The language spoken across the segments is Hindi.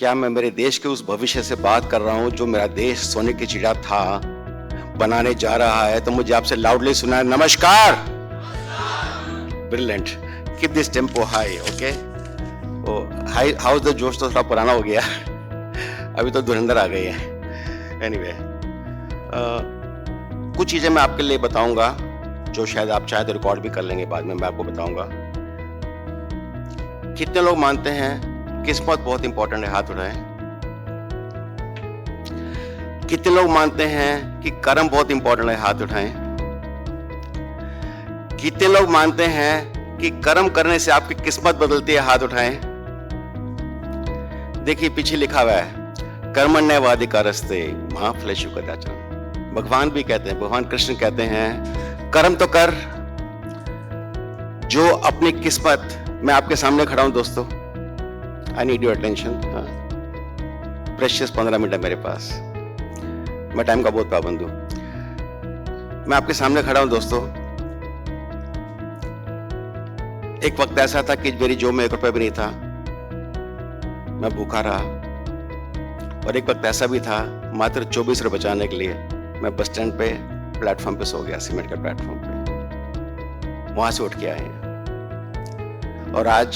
क्या मैं मेरे देश के उस भविष्य से बात कर रहा हूं जो मेरा देश सोने की चिड़िया था, बनाने जा रहा है? तो मुझे आपसे लाउडली सुना। नमस्कार। Brilliant. Keep this tempo high. Okay. High house the जोश तो थोड़ा पुराना हो गया अभी तो धुरंधर आ गई है। एनीवे, कुछ चीजें मैं आपके लिए बताऊंगा जो शायद आप चाहे तो रिकॉर्ड भी कर लेंगे बाद में। मैं आपको बताऊंगा। कितने लोग मानते हैं किस्मत बहुत इंपॉर्टेंट है? हाथ उठाएं। कितने लोग मानते हैं कि कर्म बहुत इंपॉर्टेंट है? हाथ उठाएं। कितने लोग मानते हैं कि कर्म करने से आपकी किस्मत बदलती है? हाथ उठाएं। देखिए पीछे लिखा हुआ है, कर्मण्येवाधिकारस्ते मा फलेषु कदाचन। भगवान भी कहते हैं, भगवान कृष्ण कहते हैं, कर्म तो कर जो अपनी किस्मत। मैं आपके सामने खड़ा हूं दोस्तों, I need your attention. Precious 15 minute है मेरे पास, मैं टाइम का बहुत पाबंद हूं। मैं आपके सामने खड़ा हूं दोस्तों। एक वक्त ऐसा था कि मेरी जेब में 1 रुपया भी नहीं था, मैं भूखा रहा। और एक वक्त ऐसा भी था, मात्र 24 रुपये बचाने के लिए मैं बस स्टैंड पे प्लेटफॉर्म पे सो गया, सीमेंट के प्लेटफॉर्म पे। वहां से उठ के आए हैं और आज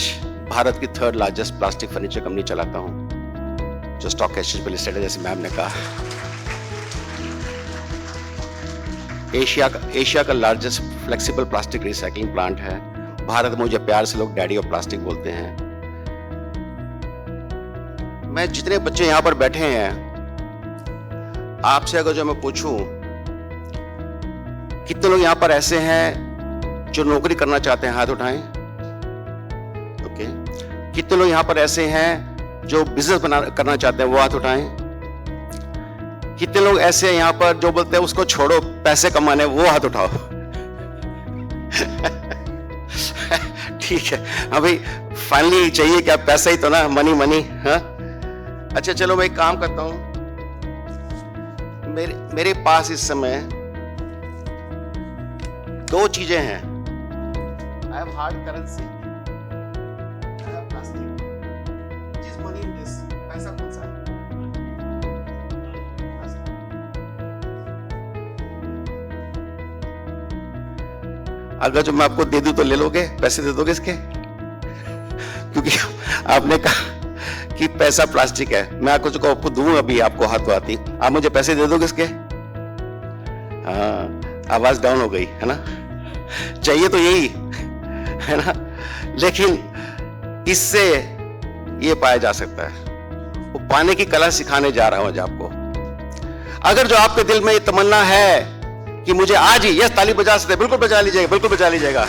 भारत की 3rd largest plastic furniture company चलाता हूं, जो स्टॉक एक्सचेंज पे लिस्टेड है, जैसे मैम ने कहा। एशिया का largest flexible plastic recycling plant है। भारत में मुझे प्यार से लोग डैडी ऑफ प्लास्टिक बोलते हैं। मैं जितने बच्चे यहां पर बैठे हैं, आपसे अगर जो मैं पूछूं, कितने लोग यहां पर ऐसे हैं जो नौकरी करना चाहते हैं? हाथ उठाएं। ओके। कितने लोग यहां पर ऐसे हैं जो बिजनेस करना चाहते हैं? वो हाथ उठाएं। कितने लोग ऐसे हैं यहां पर जो बोलते हैं उसको छोड़ो, पैसे कमाने? वो हाथ उठाओ ठीक है। अभी फाइनली चाहिए क्या? पैसा ही तो ना, मनी मनी। हाँ, अच्छा चलो मैं एक काम करता हूं। मेरे पास इस समय 2 चीजें हैं। I have hard currency, I have plastic. जिस मनी इन दिस, पैसा कौन सा है? अगर जो मैं आपको दे दूं तो ले लोगे? पैसे दे दोगे इसके? क्योंकि आपने कहा कि पैसा प्लास्टिक है। मैं आपको दूं अभी, आपको हाथ आती, आप मुझे पैसे दे दोगे इसके? हाँ, आवाज डाउन हो गई है ना। चाहिए तो यही है ना, लेकिन इससे ये पाया जा सकता है। वो पाने की कला सिखाने जा रहा हूं आज आपको। अगर जो आपके दिल में ये तमन्ना है कि मुझे आज ही, यस ताली बजा सकते, बिल्कुल बजा लीजिएगा, बिल्कुल बजा लीजिएगा।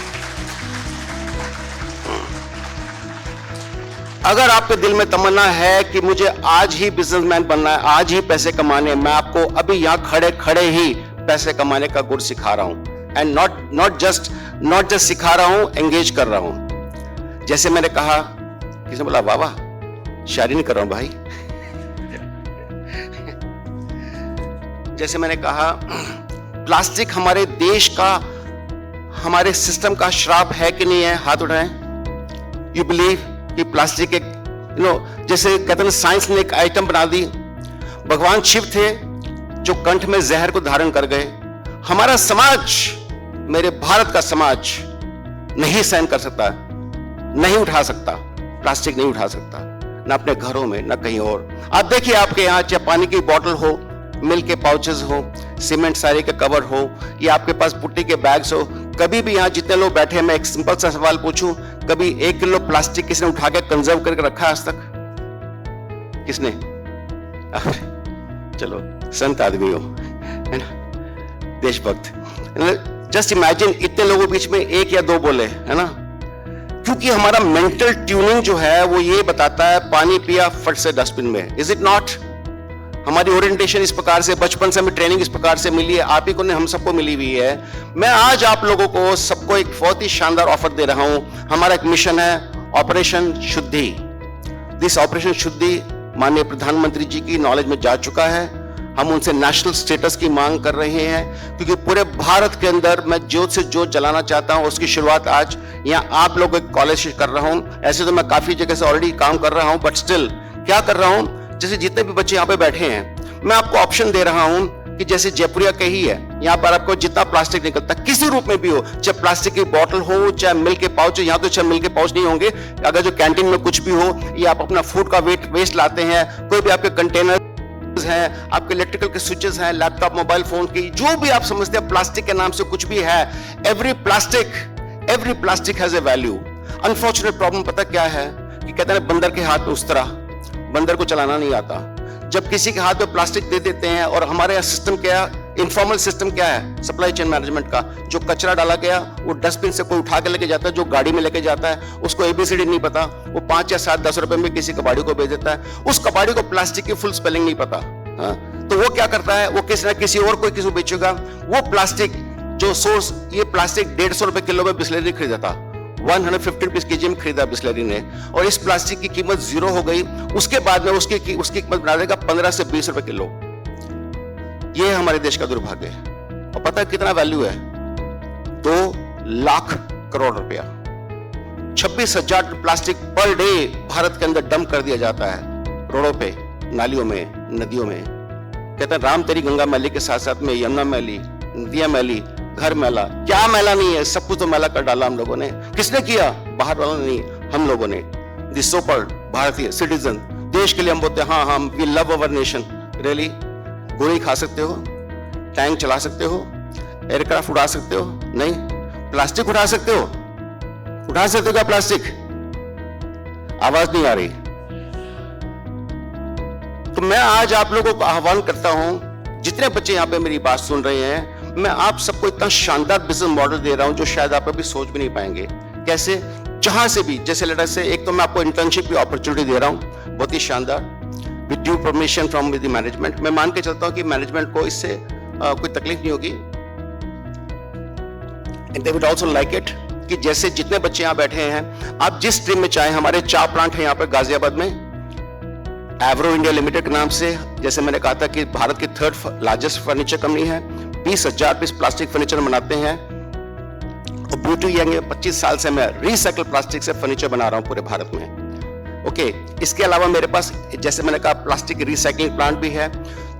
अगर आपके दिल में तमन्ना है कि मुझे आज ही बिजनेसमैन बनना है, आज ही पैसे कमाने, मैं आपको अभी यहां खड़े खड़े ही पैसे कमाने का गुर सिखा रहा हूं। एंड नॉट जस्ट सिखा रहा हूं, एंगेज कर रहा हूं। जैसे मैंने कहा, किसने बोला वाह वाह, शायरी नहीं कर रहा हूं भाई जैसे मैंने कहा, प्लास्टिक हमारे देश का, हमारे सिस्टम का श्राप है कि नहीं है? हाथ उठाएं। यू बिलीव कि प्लास्टिक एक जैसे कहते हैं साइंस ने एक आइटम बना दी। भगवान शिव थे जो कंठ में जहर को धारण कर गए। हमारा समाज, मेरे भारत का समाज नहीं सहन कर सकता, नहीं उठा सकता, प्लास्टिक नहीं उठा सकता, ना अपने घरों में, ना कहीं और। आप देखिए, आपके यहां चाहे पानी की बोतल हो, मिल्क के पाउचेस हो, सीमेंट सारे के कवर हो, या आपके पास पुट्टी के बैग्स हो, कभी भी यहां जितने लोग बैठे हैं, मैं एक सिंपल सा सवाल पूछूं, कभी 1 किलो प्लास्टिक किसने उठा के कंजर्व करके रखा आज तक? किसने? चलो संत आदमी हो, है ना, देशभक्त। जस्ट इमेजिन, इतने लोगों के बीच में 1 या 2 बोले, है ना। क्योंकि हमारा मेंटल ट्यूनिंग जो है वो ये बताता है, पानी पिया फट से डस्टबिन में। Is it not? हमारी ओरिएंटेशन इस प्रकार से, बचपन से हमें ट्रेनिंग इस प्रकार से मिली है, आप ही को ने, हम सबको मिली हुई है। मैं आज आप लोगों को सबको एक बहुत ही शानदार ऑफर दे रहा हूं। हमारा एक मिशन है, ऑपरेशन शुद्धि। दिस ऑपरेशन शुद्धि माननीय प्रधानमंत्री जी की नॉलेज में जा चुका है। हम उनसे नेशनल स्टेटस की मांग कर रहे हैं, क्योंकि पूरे भारत के अंदर मैं जोत से जोत जलाना चाहता हूं। उसकी शुरुआत आज यहाँ आप लोगों के कॉलेज से कर रहा हूं। ऐसे तो मैं काफी जगह से ऑलरेडी काम कर रहा हूं, बट स्टिल क्या कर रहा हूं, जैसे जितने भी बच्चे यहाँ पे बैठे हैं, मैं आपको ऑप्शन दे रहा हूं कि जैसे जयपुरिया का ही है, यहाँ पर आपको जितना प्लास्टिक निकलता है किसी रूप में भी हो, चाहे प्लास्टिक की बोतल हो, चाहे मिल्क के पाउच, यहाँ तो चाहे मिल्क के पाउच नहीं होंगे, अगर जो कैंटीन में कुछ भी हो, या आप अपना फूड का वेस्ट लाते हैं, कोई भी आपके कंटेनर हैं, आपके इलेक्ट्रिकल के स्विचेस हैं, लैपटॉप मोबाइल फोन की, जो भी आप समझते हैं प्लास्टिक के नाम से कुछ भी है, every plastic has a value. Unfortunate problem पता क्या है कि कहते हैं बंदर के हाथ में उस तरह, बंदर को चलाना नहीं आता। जब किसी के हाथ में प्लास्टिक दे देते हैं, और हमारे सिस्टम क्या, इनफॉर्मल सिस्टम क्या है सप्लाई चेन मैनेजमेंट का, जो कचरा डाला गया वो डस्टबिन से कोई उठा के लेके जाता है, जो गाड़ी में लेके जाता है उसको एबीसीडी नहीं पता, वो 5 या 7 10 रुपए में किसी कबाड़ी को बेच देता है, उस कबाड़ी को प्लास्टिक की फुल स्पेलिंग नहीं पता। तो वो क्या करता है, वो किसी ना किसी और कोई किसी को बेचेगा, वो प्लास्टिक जो सोर्स, ये प्लास्टिक 150 रुपए किलो में बिस्लेरी खरीदा था, 150 रुपीज केजी में खरीदा बिस्लेरी ने, और इस प्लास्टिक की कीमत 0 हो गई। उसके बाद में उसकी कीमत बना देगा 15 से 20 रुपए किलो। ये हमारे देश का दुर्भाग्य है। और पता है कितना वैल्यू है, 2 लाख करोड़ रुपया। 26,000 प्लास्टिक पर डे भारत के अंदर डंप कर दिया जाता है, रोडों पे, नालियों में, नदियों में। कहते हैं राम तेरी गंगा मैली के साथ साथ में यमुना मैली, नदियां मैली, घर मैला। क्या मैला नहीं है, सब कुछ तो मैला कर डाला हम लोगों ने। किसने किया, बाहर वालों ने नहीं, हम लोगों ने। दिस सो कॉल्ड भारतीय सिटीजन, देश के लिए हम बोलते हैं हाँ हम we love our nation. Really? गोली खा सकते हो, टैंक चला सकते हो, एयरक्राफ्ट उड़ा सकते हो? नहीं। प्लास्टिक उठा सकते हो? उठा सकते हो क्या प्लास्टिक? आवाज नहीं आ रही। तो मैं आज आप लोगों को आह्वान करता हूं, जितने बच्चे यहां पे मेरी बात सुन रहे हैं, मैं आप सबको इतना शानदार बिजनेस मॉडल दे रहा हूं जो शायद आप अभी सोच भी नहीं पाएंगे। कैसे? जहां से भी, जैसे लेटर से, एक तो मैं आपको इंटर्नशिप की अपॉर्चुनिटी दे रहा हूं, बहुत ही शानदार, with due permission from the management. मैं मान के चलता हूं कि मैनेजमेंट को इससे कोई तकलीफ नहीं होगी, and they would also like it, कि जैसे जितने बच्चे यहां बैठे हैं, आप जिस स्ट्रीम में चाहे, हमारे 4 प्लांट हैं यहां पर गाजियाबाद में, एवरो इंडिया लिमिटेड के नाम से, जैसे मैंने कहा था कि भारत की 3rd लार्जेस्ट फर्नीचर कंपनी है, 20,000 पीस प्लास्टिक फर्नीचर बनाते हैं, और ब्यूटी यंग 25 साल से मैं रिसाइकल प्लास्टिक से फर्नीचर बना रहा हूं पूरे भारत में। ओके, इसके अलावा मेरे पास, जैसे मैंने कहा, प्लास्टिक रिसाइकलिंग प्लांट भी है।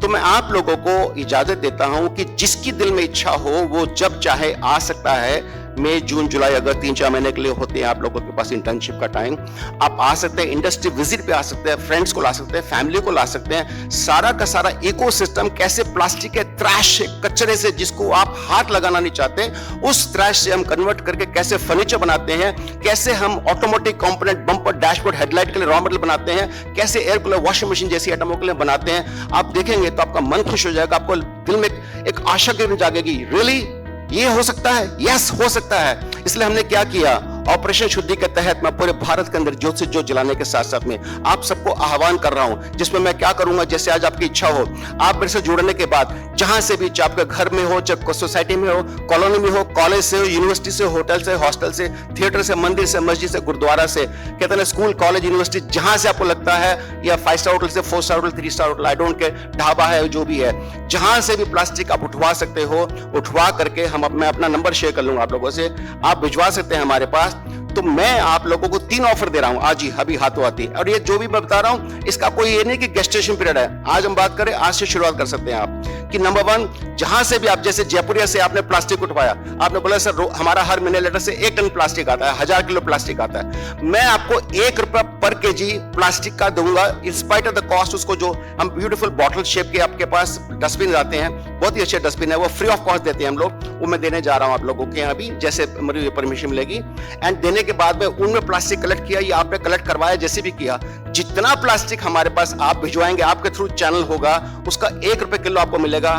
तो मैं आप लोगों को इजाजत देता हूं कि जिसकी दिल में इच्छा हो वो जब चाहे आ सकता है। मई, जून, जुलाई, अगर 3-4 महीने के लिए होते हैं आप लोगों के पास इंटर्नशिप का टाइम, आप आ सकते हैं, इंडस्ट्री विजिट पे आ सकते हैं, फ्रेंड्स को ला सकते हैं, फैमिली को ला सकते हैं। सारा का सारा इकोसिस्टम कैसे प्लास्टिक के ट्रैश से, कचरे से, जिसको आप हाथ लगाना नहीं चाहते, उस ट्रैश से हम कन्वर्ट करके कैसे फर्नीचर बनाते हैं, कैसे हम automotive component, bumper, dashboard, headlight के लिए रॉ मटेरियल बनाते हैं, कैसे एयर कूलर, वॉशिंग मशीन जैसी आइटमों के लिए बनाते हैं। आप देखेंगे तो आपका मन खुश हो जाएगा, आपको दिल में एक आशा की जागेगी, रियली ये हो सकता है, यस हो सकता है। इसलिए हमने क्या किया, ऑपरेशन शुद्धि के तहत मैं पूरे भारत के अंदर ज्योत से ज्योत जलाने के साथ साथ में आप सबको आह्वान कर रहा हूं, जिसमें मैं क्या करूंगा, जैसे आज आपकी इच्छा हो, आप मेरे से जुड़ने के बाद जहां से भी, चाहे आपके घर में हो, चाहे सोसाइटी में हो, कॉलोनी में हो, कॉलेज से हो, यूनिवर्सिटी से, होटल से, हॉस्टल से, थिएटर से, मंदिर से, मस्जिद से, गुरुद्वारा से, कहते हैं स्कूल, कॉलेज, यूनिवर्सिटी, जहां से आपको लगता है, या 5 स्टार होटल से 4 star hotel, 3 star hotel, I don't care, dhaba है, जो भी है, जहां से भी प्लास्टिक आप उठवा सकते हो, उठवा करके मैं अपना नंबर शेयर कर लूंगा आप लोगों से, आप भिजवा सकते हैं हमारे पास। तो मैं आप लोगों को 3 ऑफर दे रहा हूं आज ही, अभी हाथों हाथी। और ये जो भी मैं बता रहा हूं, इसका कोई ये नहीं कि गेस्टेशन पीरियड है। आज हम बात करें, आज से शुरुआत कर सकते हैं आप, कि नंबर 1, जहां से भी आप, जैसे जयपुरिया से आपने प्लास्टिक उठवाया, आपने बोला सर हमारा हर महीने लेटर से 1 टन प्लास्टिक आता है, 1000 किलो प्लास्टिक आता है, मैं आपको 1 रुपया पर केजी प्लास्टिक का दूंगा, in spite of the cost. उसको जो हम ब्यूटीफुल बॉटल शेप के आपके पास डस्टबिन आते हैं, बहुत ही अच्छे डस्टबिन है, वो फ्री ऑफ कॉस्ट देते हैं हम लोग, वो मैं देने जा रहा हूं आप लोगों के यहाँ भी, जैसे मुझे परमिशन मिलेगी। एंड देने के बाद में उनमें प्लास्टिक कलेक्ट किया, या आपने कलेक्ट करवाया, जैसे भी किया, जितना प्लास्टिक हमारे पास आप भिजवाएंगे, आपके थ्रू चैनल होगा, उसका 1 रुपए किलो आपको मिलेगा,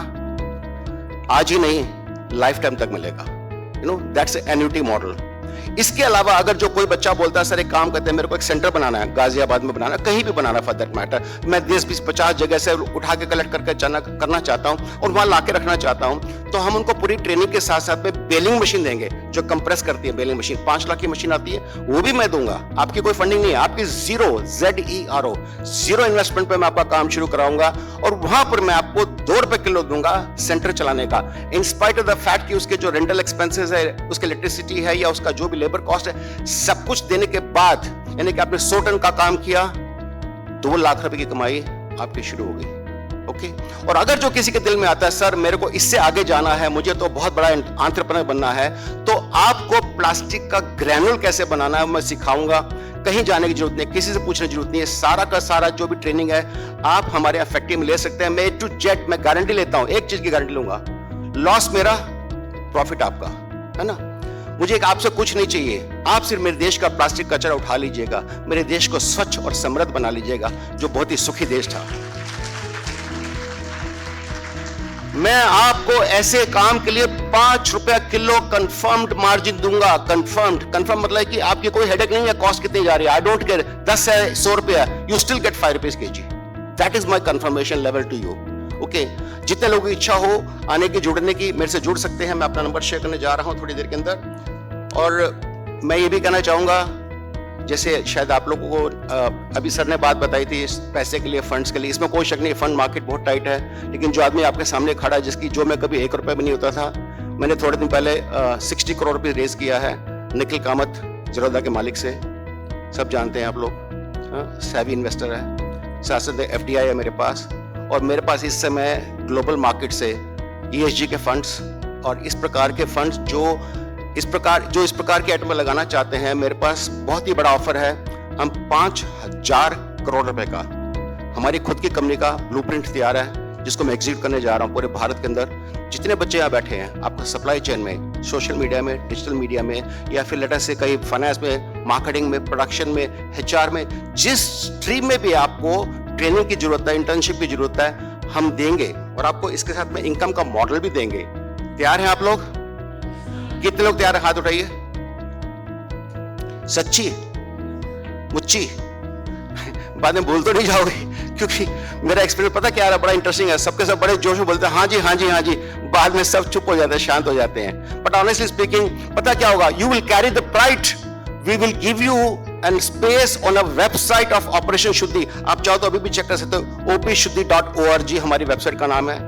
आज ही नहीं, लाइफ टाइम तक मिलेगा। You know, that's annuity model. इसके अलावा अगर जो कोई बच्चा बोलता है सर एक काम करते हैं, मेरे को एक सेंटर बनाना है, गाजियाबाद में बनाना, कहीं भी बनाना फॉर दैट मैटर, मैं 10-20-50 जगह से उठा के कलेक्ट करके करना चाहता हूं और वहां लाके रखना चाहता हूं, तो हम उनको पूरी ट्रेनिंग के साथ साथ में बेलिंग मशीन देंगे, जो कंप्रेस करती है बेलिंग मशीन, 5 लाख की मशीन आती है, वो भी मैं दूंगा। आपकी कोई फंडिंग नहीं है, आपकी जीरो, ZERO, जीरो इन्वेस्टमेंट पे मैं आपका काम शुरू कराऊंगा, और वहां पर मैं आपको 2 रुपए किलो दूंगा सेंटर चलाने का, in spite of the fact कि उसके जो रेंटल एक्सपेंसेस है, उसके इलेक्ट्रिसिटी है, या उसका जो भी लेबर कॉस्ट है, सब कुछ देने के बाद, यानी कि आपने 100 टन का काम किया, 2 लाख रुपए की कमाई आपकी शुरू हो गई। ओके, और अगर जो किसी के दिल में आता है सर मेरे को इससे आगे जाना है, मुझे तो बहुत बड़ा एंटरप्रेन्योर बनना है, तो आपको प्लास्टिक का ग्रैन्युल कैसे बनाना है मैं सिखाऊंगा। कहीं जाने की जरूरत नहीं, किसी से पूछने की जरूरत नहीं है, सारा का सारा जो भी ट्रेनिंग है आप हमारे यहाँ फैक्ट्री में ले सकते हैं। मैं A to Z मैं गारंटी लेता हूं, एक चीज की गारंटी लूंगा, लॉस मेरा प्रॉफिट आपका, है ना। मुझे एक आपसे कुछ नहीं चाहिए, आप सिर्फ मेरे देश का प्लास्टिक कचरा उठा लीजिएगा, मेरे देश को स्वच्छ और समृद्ध बना लीजिएगा, जो बहुत ही सुखी देश था। मैं आपको ऐसे काम के लिए 5 रुपया किलो कंफर्म्ड मार्जिन दूंगा। कंफर्म मतलब है कि आपकी कोई हेडेक नहीं है कॉस्ट कितनी जा रही है, आई डोंट केयर, 10 है 100 रुपया, you still get 5 rupees kg। That is my confirmation level to you. Okay, जितने लोगों की इच्छा हो आने की, जुड़ने की, मेरे से जुड़ सकते हैं। मैं अपना नंबर शेयर करने जा रहा हूं थोड़ी देर के अंदर। और मैं ये भी कहना चाहूंगा, जैसे शायद आप लोगों को अभी सर ने बात बताई थी इस पैसे के लिए, फंड्स के लिए, इसमें कोई शक नहीं, फंड मार्केट बहुत टाइट है, लेकिन जो आदमी आपके सामने खड़ा है, जिसकी जो मैं कभी 1 रुपए भी नहीं होता था, मैंने थोड़े दिन पहले 60 करोड़ रुपए रेज किया है निखिल कामत जरोदा के मालिक से, सब जानते हैं आप लोग, सैवी इन्वेस्टर है, साथ साथ FDI है मेरे पास, और मेरे पास इस समय ग्लोबल मार्केट से ESG के फंड्स और इस प्रकार के फंड्स जो इस प्रकार के आइटम लगाना चाहते हैं, मेरे पास बहुत ही बड़ा ऑफर है। हम 5000 करोड़ रुपए का हमारी खुद की कंपनी का ब्लूप्रिंट तैयार है, जिसको मैं एग्जीक्यूट करने जा रहा हूं पूरे भारत के अंदर। जितने बच्चे यहाँ बैठे हैं, आपका सप्लाई चेन में, सोशल मीडिया में, डिजिटल मीडिया में, या फिर लेटर से कहीं फाइनेंस में, मार्केटिंग में, प्रोडक्शन में, HR में, जिस स्ट्रीम में भी आपको ट्रेनिंग की जरूरत है, इंटर्नशिप की जरूरत है, हम देंगे, और आपको इसके साथ में इनकम का मॉडल भी देंगे। तैयार हैं आप लोग? कितने लोग तैयार हैं? हाथ उठाइए। सच्ची मुच्ची बाद में भूल तो नहीं जाओगे, क्योंकि मेरा एक्सपीरियंस पता क्या है, बड़ा इंटरेस्टिंग है। सबके सब बड़े जोश में बोलते हैं हाँ जी हाँ जी हाँ जी, बाद में सब चुप हो जाते हैं, शांत हो जाते हैं। बट ऑनेस्टली स्पीकिंग पता क्या होगा, you will carry the pride, we will give you and space on a website of operation Shuddhi. आप चाहो तो अभी भी चेक कर सकते हो, opshuddhi.org हमारी वेबसाइट का नाम है।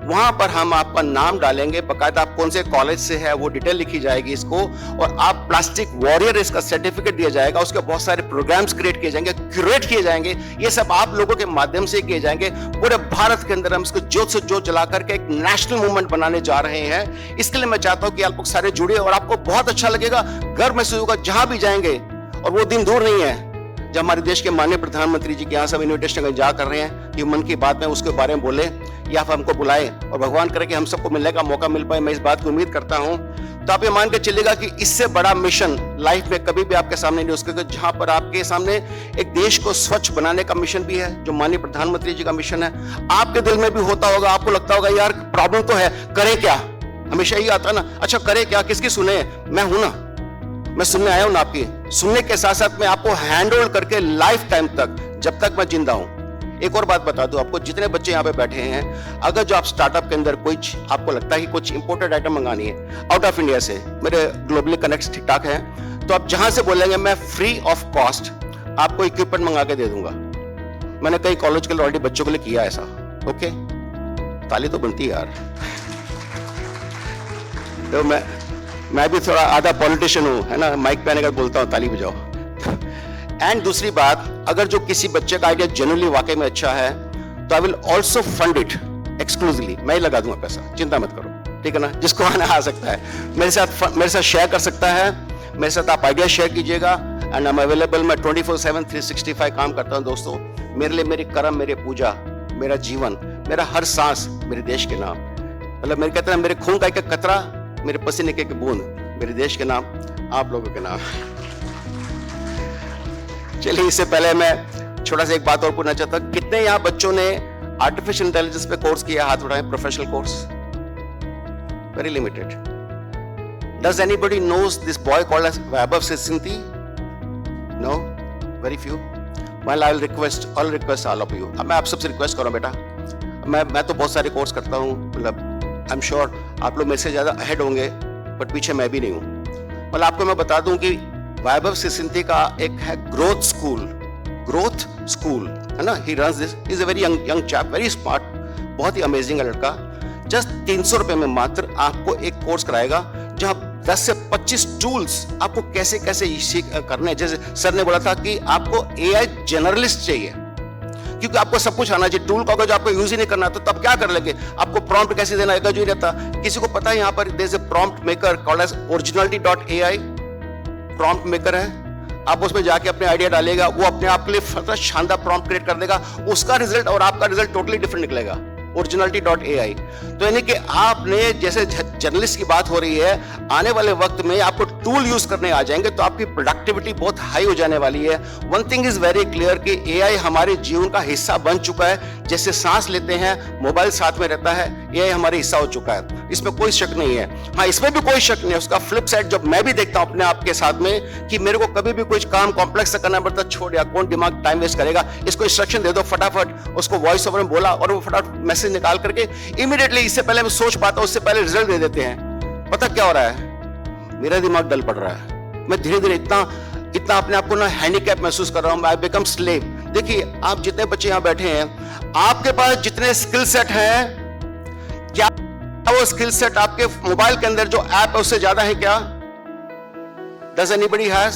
वहां पर हम आपका नाम डालेंगे, बकायदा आप कौन से कॉलेज से है वो डिटेल लिखी जाएगी इसको, और आप प्लास्टिक वॉरियर इसका सर्टिफिकेट दिया जाएगा। उसके बहुत सारे प्रोग्राम्स क्रिएट किए जाएंगे, क्यूरेट किए जाएंगे, ये सब आप लोगों के माध्यम से किए जाएंगे। पूरे भारत के अंदर हम इसको जोत से जोत जला करके एक नेशनल मूवमेंट बनाने जा रहे हैं। इसके लिए मैं चाहता हूं कि आप लोग सारे जुड़े, और आपको बहुत अच्छा लगेगा, गर्व महसूस होगा जहां भी जाएंगे। और वो दिन दूर नहीं है जब हमारे देश के माननीय प्रधानमंत्री जी के यहाँ सब इन्विटेशन जा कर रहे हैं कि मन की बात में उसके बारे में बोले, या आप हमको बुलाएं, और भगवान करे कि हम सबको मिलने का मौका मिल पाए। मैं इस बात की उम्मीद करता हूं। तो आप ये मान के चलिएगा कि इससे बड़ा मिशन लाइफ में कभी भी आपके सामने नहीं हो सकेगा, जहां पर आपके सामने एक देश को स्वच्छ बनाने का मिशन भी है, जो माननीय प्रधानमंत्री जी का मिशन है। आपके दिल में भी होता होगा, आपको लगता होगा यार प्रॉब्लम तो है, करें क्या, हमेशा ही आता ना, अच्छा करें क्या, किसकी सुने, मैं हूं ना, मैं सुनने आया हूं ना आपकी। सुनने के साथ साथ मैं आपको हैंड होल्ड करके लाइफ टाइम तक, जब तक मैं जिंदा हूं। एक और बात बता दूं आपको, जितने बच्चे यहाँ पे बैठे हैं, अगर जो आप स्टार्टअप के अंदर कुछ आपको लगता है कि कुछ इंपोर्टेड आइटम मंगानी है आउट ऑफ इंडिया से, मेरे ग्लोबली कनेक्ट ठीक ठाक है, तो आप जहां से बोलेंगे मैं फ्री ऑफ कॉस्ट आपको इक्विपमेंट मंगा के दे दूंगा। मैंने कई कॉलेज के लिए ऑलरेडी बच्चों के लिए किया ऐसा। ओके, ताली तो बनती है यार। तो मैं भी थोड़ा आधा पॉलिटिशियन हूं, है ना, माइक पे आने का बोलता हूं ताली बजाओ। एंड दूसरी बात, अगर जो किसी बच्चे का आइडिया जनरली वाकई में अच्छा है, तो I will also fund it exclusively, मैं ही लगा दूंगा पैसा, चिंता मत करो, ठीक है ना। जिसको आना आ सकता है मेरे साथ शेयर कर सकता है, मेरे साथ आप आइडिया शेयर कीजिएगा। एंड आई एम अवेलेबल, मैं 24/7 365 काम करता हूं दोस्तों। मेरे लिए मेरी कर्म, मेरी पूजा, मेरा जीवन, मेरा हर सांस मेरे देश के नाम, मतलब मेरे कहते हैं मेरे खून का एक कतरा, मेरे पसीने के बूंद मेरे देश के नाम, आप लोगों के नाम। चलिए, इससे पहले मैं छोटा सा एक बात और पूछना चाहता हूं, कितने यहाँ बच्चों ने आर्टिफिशियल इंटेलिजेंस पे कोर्स किया, हाथ उठाएं, professional course? Very limited. Does anybody knows this boy called as Vaibhav Sinthi? No, very few. Well, I will request all of you. अब मैं आप सबसे रिक्वेस्ट करूं बेटा, मैं तो बहुत सारे कोर्स करता हूं, मतलब आई एम श्योर आप लोग मेरे से ज्यादा अहेड होंगे, बट पीछे मैं भी नहीं हूं। मतलब आपको मैं बता दूं कि वैभव सिंथी का एक है ग्रोथ स्कूल, है ना, he runs this, is a very young chap, very smart, बहुत ही अमेजिंग है लड़का। जस्ट 300 रुपए में मात्र आपको एक कोर्स कराएगा, जहां 10 से 25 टूल्स आपको कैसे कैसे करने हैं। जैसे सर ने बोला था कि आपको AI जनरलिस्ट चाहिए, क्योंकि आपको सब कुछ आना चाहिए। टूल का अगर जो आपको यूज ही नहीं करना तो तब क्या कर लेंगे? आपको प्रॉम्प्ट कैसे देना है जो ही रहता। किसी को पता है यहाँ पर there is a prompt maker called as originality.ai prompt maker है। आप उसमें जाके अपने आइडिया डालेगा, वो अपने आप के लिए शानदार प्रॉम्प्ट क्रिएट कर देगा, उसका रिजल्ट और आपका रिजल्ट टोटली डिफरेंट निकलेगा। originality.ai। तो यानी कि आपने जैसे जर्नलिस्ट की बात हो रही है, आने वाले वक्त में आपको टूल यूज करने आ जाएंगे तो आपकी प्रोडक्टिविटी बहुत हाई हो जाने वाली है। One thing is very clear कि एआई हमारे जीवन का हिस्सा बन चुका है। जैसे सांस लेते हैं, मोबाइल साथ में रहता है, एआई हमारे हिस्सा हो चुका है, इसमें कोई शक नहीं है। हाँ, इसमें भी कोई शक नहीं है। उसका फ्लिप साइड जब मैं भी देखता हूं अपने आप के साथ में कि मेरे को कभी भी कुछ काम कॉम्प्लेक्स करना पड़ता, छोड़ यार, कौन दिमाग टाइम वेस्ट करेगा, इसको इंस्ट्रक्शन दे दो फटाफट, उसको वॉइस ओवर में बोला और वो फटाफट मैसेज निकाल करके इमीडिएटली, इससे पहले मैं सोच पाता हूं, उससे पहले रिजल्ट दे देते हैं। पता क्या हो रहा है? मेरा दिमाग डल पड़ रहा है। मैं धीरे धीरे इतना अपने आप को ना हैंडीकैप महसूस कर रहा हूं। I become slave. देखिए, आप जितने बच्चे यहां बैठे हैं, आपके पास जितने स्किल सेट हैं, क्या वो स्किल सेट आपके मोबाइल के अंदर जो ऐप है उससे ज्यादा है क्या? Does anybody has?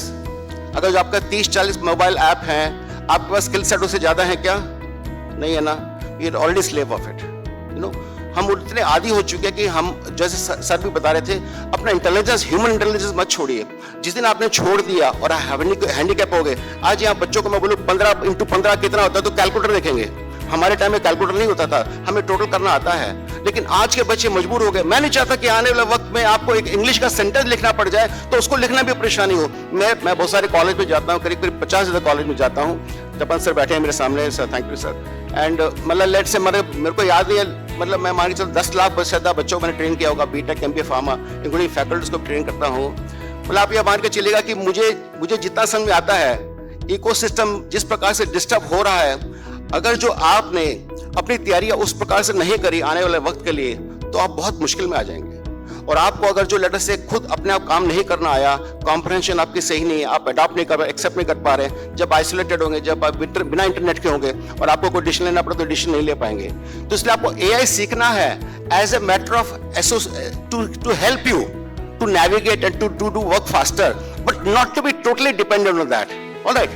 अगर जो आपका 30-40 मोबाइल ऐप हैं, आपके पास स्किल सेट उससे ज्यादा है क्या? नहीं है ना। You are already slave of it. You know, हम इतने आदी हो चुके हैं कि हम, जैसे सर भी बता रहे थे, अपना इंटेलिजेंस, ह्यूमन इंटेलिजेंस मत छोड़िए। जिस दिन आपने छोड़ दिया और हैंडीकैप हो गए, आज यहाँ बच्चों को मैं बोलूँ 15x15 कितना होता है तो कैलकुलेटर देखेंगे। हमारे टाइम में कैलकुलेटर नहीं होता था, हमें टोटल करना आता है। लेकिन आज के बच्चे मजबूर हो गए। मैं नहीं चाहता कि आने वाले वक्त में आपको एक इंग्लिश का सेंटेंस लिखना पड़ जाए तो उसको लिखना भी परेशानी हो। मैं बहुत सारे कॉलेज में जाता हूँ, करीब 50 से ज्यादा कॉलेज में जाता हूँ। तपन सर बैठे हैं मेरे सामने, sir thank you sir. And मतलब लेट से मेरे को याद नहीं है, मतलब मैं मान के चलो 10 लाख से ज्यादा बच्चों को मैंने ट्रेन किया होगा, BTech, MBA, pharma, including faculties को ट्रेन करता हूँ। मतलब आप ये मान के चलिएगा कि मुझे जितना समझ में आता है, इकोसिस्टम जिस प्रकार से डिस्टर्ब हो रहा है, अगर जो आपने अपनी तैयारियां उस प्रकार से नहीं करी आने वाले वक्त के लिए, तो आप बहुत मुश्किल में आ जाएंगे। और आपको अगर जो लेटर से खुद अपने आप काम नहीं करना आया, कॉम्प्रहेंशन आपकी सही नहीं है, आप अडॉप्ट नहीं कर रहे, एक्सेप्ट नहीं कर पा रहे, जब आइसोलेटेड होंगे, जब आप बिना इंटरनेट के होंगे और आपको कोई डिसीजन लेना पड़े तो डिसीजन नहीं ले पाएंगे। तो इसलिए आपको एआई सीखना है as a matter of to help you to navigate and to do work faster, but not to be totally dependent on that. Alright,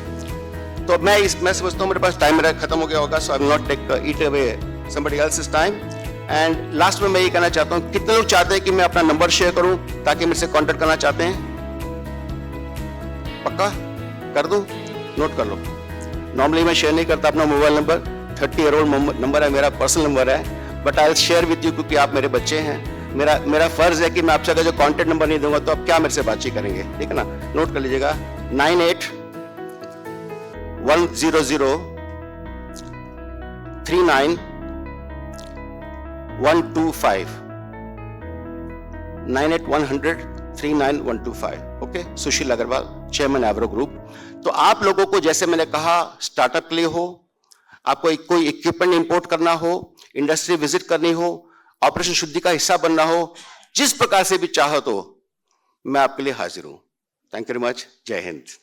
तो मैं समझता हूँ मेरे पास टाइम मेरा खत्म हो गया होगा, so I will not take it away somebody else's time. And last में मैं ये कहना चाहता हूँ, कितने लोग चाहते हैं कि मैं अपना नंबर शेयर करूं ताकि मेरे से कांटेक्ट करना चाहते हैं? पक्का कर दूं? नोट कर लो। नॉर्मली मैं शेयर नहीं करता अपना मोबाइल नंबर, 30-year-old नंबर है मेरा, पर्सनल नंबर है, but I will share with you क्योंकि आप मेरे बच्चे हैं। मेरा फर्ज है कि मैं आपसे अगर जो कॉन्टेक्ट नंबर नहीं दूंगा तो आप क्या मेरे से बातचीत करेंगे? ठीक है ना, नोट कर लीजिएगा। 98-100-39-125 98-100-39-125। ओके, सुशील अग्रवाल, चेयरमैन एवरो ग्रुप। तो आप लोगों को, जैसे मैंने कहा, स्टार्टअप के लिए हो, आपको कोई इक्विपमेंट इंपोर्ट करना हो, इंडस्ट्री विजिट करनी हो, ऑपरेशन शुद्धि का हिस्सा बनना हो, जिस प्रकार से भी चाहो तो मैं आपके लिए हाजिर हूं। Thank you very much. जय हिंद।